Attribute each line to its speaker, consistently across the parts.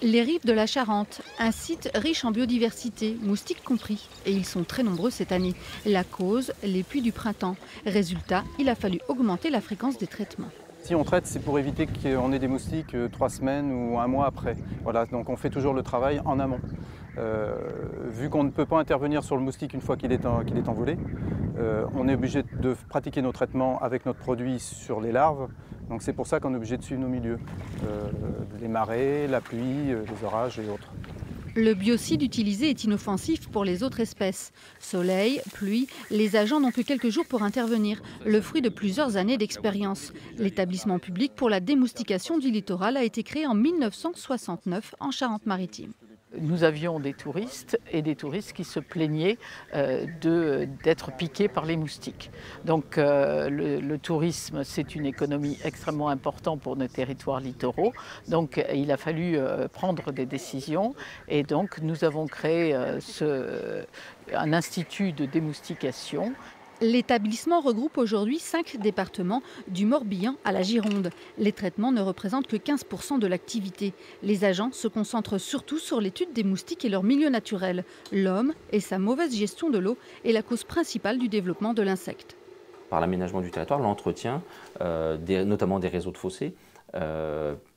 Speaker 1: Les rives de la Charente, un site riche en biodiversité, moustiques compris. Et ils sont très nombreux cette année. La cause, les pluies du printemps. Résultat, il a fallu augmenter la fréquence des traitements.
Speaker 2: Si on traite, c'est pour éviter qu'on ait des moustiques 3 semaines ou un mois après. Voilà, donc on fait toujours le travail en amont. Vu qu'on ne peut pas intervenir sur le moustique une fois qu'il est envolé, on est obligé de pratiquer nos traitements avec notre produit sur les larves. Donc c'est pour ça qu'on est obligé de suivre nos milieux, les marées, la pluie, les orages et autres.
Speaker 1: Le biocide utilisé est inoffensif pour les autres espèces. Soleil, pluie, les agents n'ont que quelques jours pour intervenir, le fruit de plusieurs années d'expérience. L'établissement public pour la démoustication du littoral a été créé en 1969 en Charente-Maritime.
Speaker 3: Nous avions des touristes et des touristes qui se plaignaient d'être piqués par les moustiques. Donc le tourisme, c'est une économie extrêmement importante pour nos territoires littoraux. Donc il a fallu prendre des décisions et donc nous avons créé un institut de démoustication.
Speaker 1: L'établissement regroupe aujourd'hui 5 départements, du Morbihan à la Gironde. Les traitements ne représentent que 15% de l'activité. Les agents se concentrent surtout sur l'étude des moustiques et leur milieu naturel. L'homme et sa mauvaise gestion de l'eau est la cause principale du développement de l'insecte.
Speaker 4: Par l'aménagement du territoire, l'entretien, notamment des réseaux de fossés,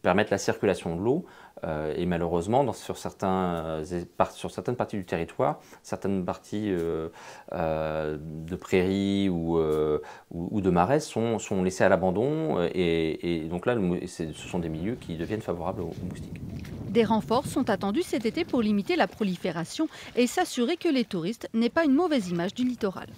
Speaker 4: permettent la circulation de l'eau et malheureusement sur certaines parties du territoire, certaines parties de prairies ou de marais sont laissées à l'abandon et donc là ce sont des milieux qui deviennent favorables aux moustiques.
Speaker 1: Des renforts sont attendus cet été pour limiter la prolifération et s'assurer que les touristes n'aient pas une mauvaise image du littoral.